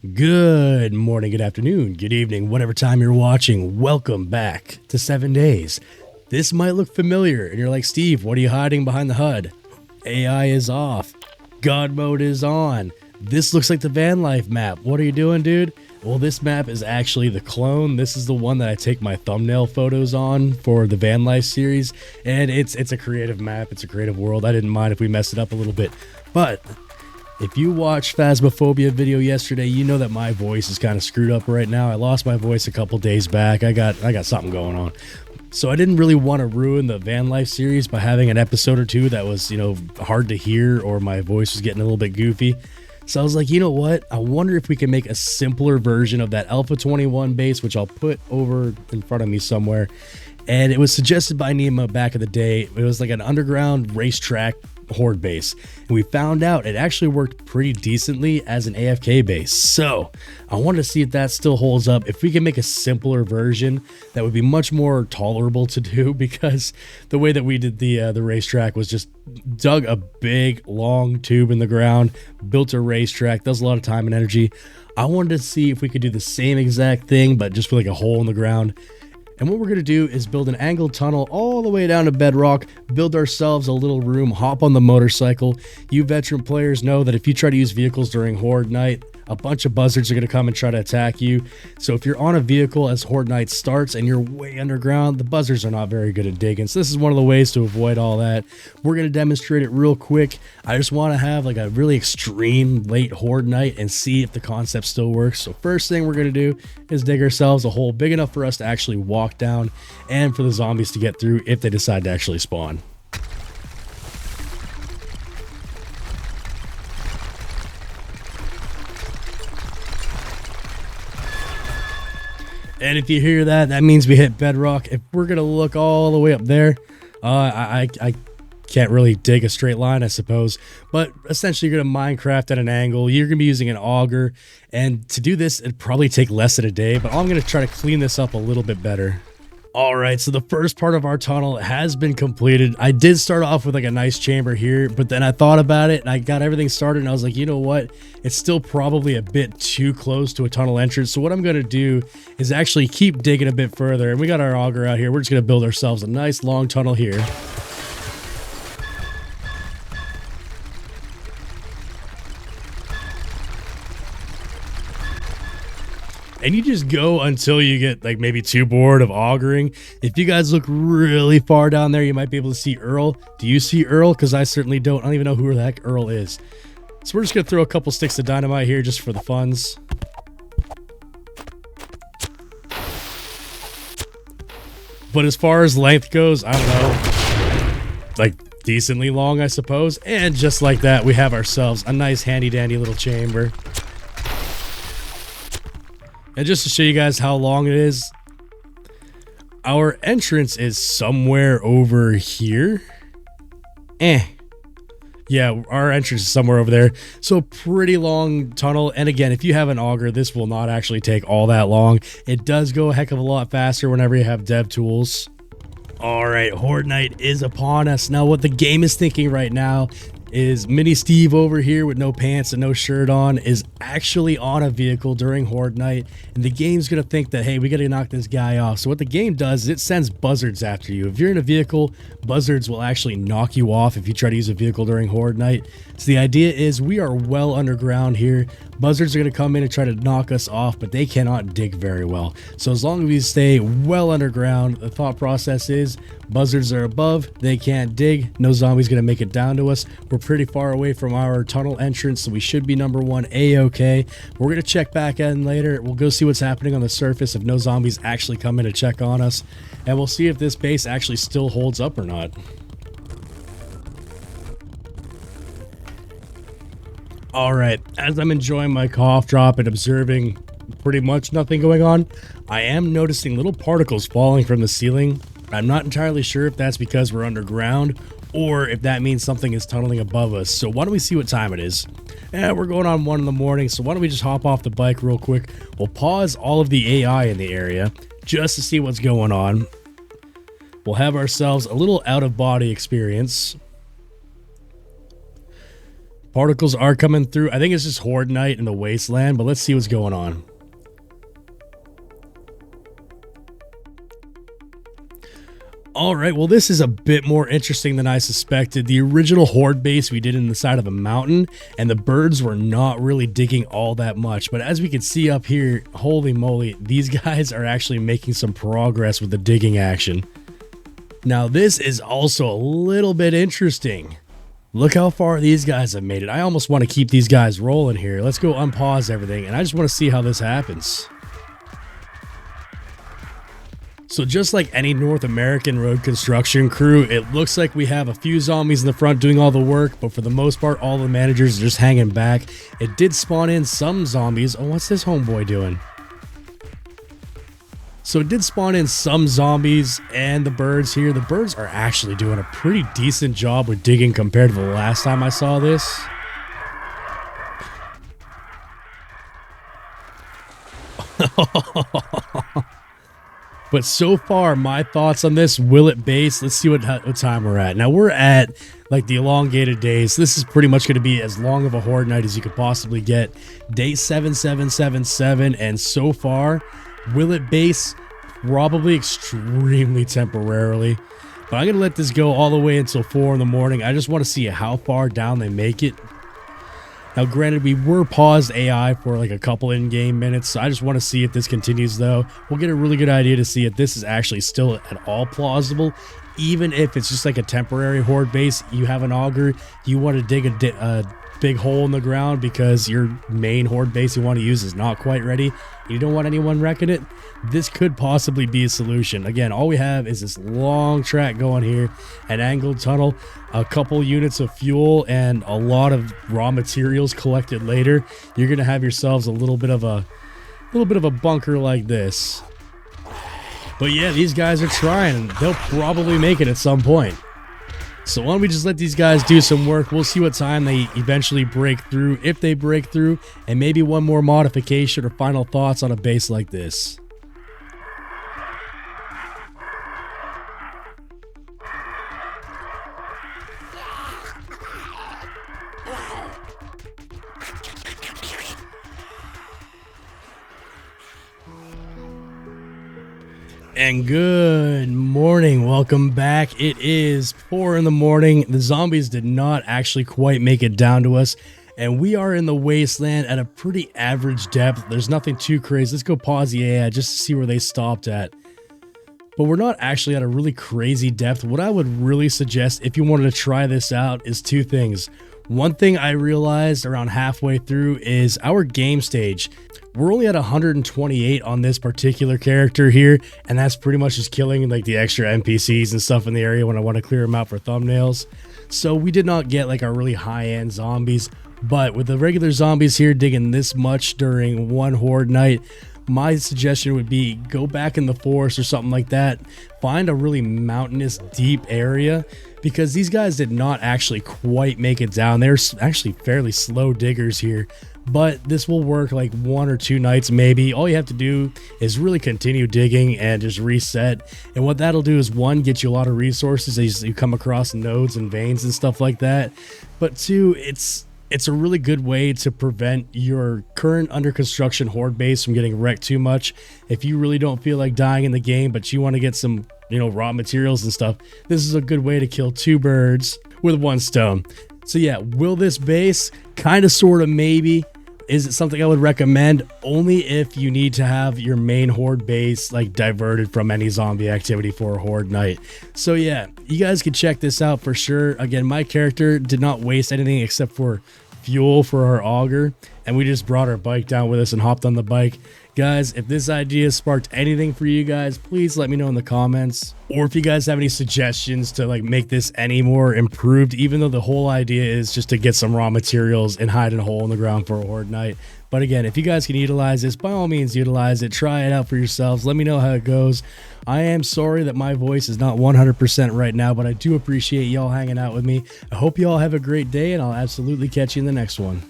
Good morning, good afternoon, good evening, whatever time you're watching. Welcome back to 7 Days. This might look familiar, and you're like, Steve, what are you hiding behind the HUD? AI is off. God mode is on. This looks like the van life map. What are you doing, dude? Well, this map is actually the clone. This is the one that I take my thumbnail photos on for the van life series, and it's a creative map. It's a creative world. I didn't mind if we messed it up a little bit, but if you watched Phasmophobia video yesterday, you know that my voice is kind of screwed up right now. I lost my voice a couple days back. I got something going on. So I didn't really want to ruin the van life series by having an episode or two that was, hard to hear or my voice was getting a little bit goofy. So I was like, you know what? I wonder if we can make a simpler version of that Alpha 21 base, which I'll put over in front of me somewhere. And it was suggested by Nima back in the day. It was like an underground racetrack Horde base, and we found out it actually worked pretty decently as an AFK base. So I wanted to see if that still holds up, if we can make a simpler version that would be much more tolerable to do, because the way that we did the racetrack was just dug a big long tube in the ground, built a racetrack. That was a lot of time and energy. I wanted to see if we could do the same exact thing but just with like a hole in the ground. And what we're going to do is build an angled tunnel all the way down to bedrock, build ourselves a little room, hop on the motorcycle. You veteran players know that if you try to use vehicles during Horde Night, a bunch of buzzards are going to come and try to attack you. So if you're on a vehicle as Horde Night starts and you're way underground, the buzzards are not very good at digging. So this is one of the ways to avoid all that. We're going to demonstrate it real quick. I just want to have like a really extreme late Horde Night and see if the concept still works. So first thing we're going to do is dig ourselves a hole big enough for us to actually walk down and for the zombies to get through if they decide to actually spawn. And if you hear that, that means we hit bedrock. If we're going to look all the way up there, I can't really dig a straight line, I suppose. But essentially, you're going to Minecraft at an angle. You're going to be using an auger. And to do this, it'd probably take less than a day. But I'm going to try to clean this up a little bit better. All right, so the first part of our tunnel has been completed. I did start off with like a nice chamber here, but then I thought about it and I got everything started and I was like, you know what? It's still probably a bit too close to a tunnel entrance. So what I'm going to do is actually keep digging a bit further. And we got our auger out here. We're just going to build ourselves a nice long tunnel here. And you just go until you get like maybe too bored of augering. If you guys look really far down there, you might be able to see Earl. Do you see Earl? Because I certainly don't. I don't even know who the heck Earl is. So we're just going to throw a couple sticks of dynamite here just for the funs. But as far as length goes, I don't know, like decently long, I suppose. And just like that, we have ourselves a nice handy dandy little chamber. And just to show you guys how long it is, our entrance is somewhere over here. Yeah, our entrance is somewhere over there. So pretty long tunnel. And again, if you have an auger, this will not actually take all that long. It does go a heck of a lot faster whenever you have dev tools. All right, Horde Night is upon us. Now, what the game is thinking right now is Mini Steve over here with no pants and no shirt on is actually on a vehicle during Horde Night, and the game's gonna think that, hey, we gotta knock this guy off. So what the game does is it sends buzzards after you. If you're in a vehicle, buzzards will actually knock you off if you try to use a vehicle during Horde Night. So the idea is we are well underground here. Buzzards are gonna come in and try to knock us off, but they cannot dig very well. So as long as we stay well underground, the thought process is buzzards are above, they can't dig, no zombie's gonna make it down to us. We're pretty far away from our tunnel entrance, so we should be number one A-okay. We're gonna check back in later. We'll go see what's happening on the surface if no zombies actually come in to check on us, and we'll see if this base actually still holds up or not. All right, as I'm enjoying my cough drop and observing pretty much nothing going on, I am noticing little particles falling from the ceiling. I'm not entirely sure if that's because we're underground or if that means something is tunneling above us. So why don't we see what time it is? We're going on 1 in the morning, so why don't we just hop off the bike real quick. We'll pause all of the AI in the area just to see what's going on. We'll have ourselves a little out-of-body experience. Particles are coming through. I think it's just Horde Knight in the wasteland, but let's see what's going on. All right, well, this is a bit more interesting than I suspected. The original Horde base we did in the side of a mountain, and the birds were not really digging all that much. But as we can see up here, holy moly, these guys are actually making some progress with the digging action. Now, this is also a little bit interesting. Look how far these guys have made it. I almost want to keep these guys rolling here. Let's go unpause everything, and I just want to see how this happens. So just like any North American road construction crew, it looks like we have a few zombies in the front doing all the work, but for the most part, all the managers are just hanging back. It did spawn in some zombies. Oh, what's this homeboy doing? So it did spawn in some zombies and the birds here. The birds are actually doing a pretty decent job with digging compared to the last time I saw this. But so far, my thoughts on this, will it base? Let's see what time we're at. Now, we're at, like, the elongated days. This is pretty much going to be as long of a Horde Night as you could possibly get. Day 7777, and so far, will it base? Probably extremely temporarily. But I'm going to let this go all the way until 4 in the morning. I just want to see how far down they make it. Now, granted, we were paused AI for like a couple in-game minutes, so I just want to see if this continues, though. We'll get a really good idea to see if this is actually still at all plausible. Even if it's just like a temporary Horde base, you have an auger, you want to dig a big hole in the ground because your main Horde base you want to use is not quite ready, you don't want anyone wrecking it, this could possibly be a solution. Again, all we have is this long track going here, an angled tunnel, a couple units of fuel, and a lot of raw materials collected later. You're gonna have yourselves a little bit of a bunker like this. But yeah, these guys are trying, and they'll probably make it at some point. So why don't we just let these guys do some work. We'll see what time they eventually break through, if they break through, and maybe one more modification or final thoughts on a base like this. And good morning, welcome back. It is 4 in the morning. The zombies did not actually quite make it down to us, and we are in the wasteland at a pretty average depth. There's nothing too crazy. Let's go pause the AI just to see where they stopped at. But we're not actually at a really crazy depth. What I would really suggest if you wanted to try this out is two things. One thing I realized around halfway through is our game stage. We're only at 128 on this particular character here, and that's pretty much just killing like the extra NPCs and stuff in the area when I want to clear them out for thumbnails. So we did not get like our really high-end zombies, but with the regular zombies here digging this much during one Horde night, my suggestion would be go back in the forest or something like that, find a really mountainous deep area, because these guys did not actually quite make it down. They're actually fairly slow diggers here, but this will work like 1 or 2 nights maybe. All you have to do is really continue digging and just reset, and what that'll do is, 1, get you a lot of resources as you come across nodes and veins and stuff like that, but 2, it's a really good way to prevent your current under construction Horde base from getting wrecked too much. If you really don't feel like dying in the game, but you want to get some, raw materials and stuff, this is a good way to kill 2 birds with 1 stone. So yeah, will this base? Kind of, sort of, maybe. Is it something I would recommend? Only if you need to have your main Horde base like diverted from any zombie activity for a Horde night. So yeah, you guys can check this out for sure. Again, my character did not waste anything except for fuel for our auger, and we just brought our bike down with us and hopped on the bike. Guys, if this idea sparked anything for you guys, please let me know in the comments. Or if you guys have any suggestions to like make this any more improved, even though the whole idea is just to get some raw materials and hide in a hole in the ground for a Horde night. But again, if you guys can utilize this, by all means utilize it. Try it out for yourselves. Let me know how it goes. I am sorry that my voice is not 100% right now, but I do appreciate y'all hanging out with me. I hope you all have a great day, and I'll absolutely catch you in the next one.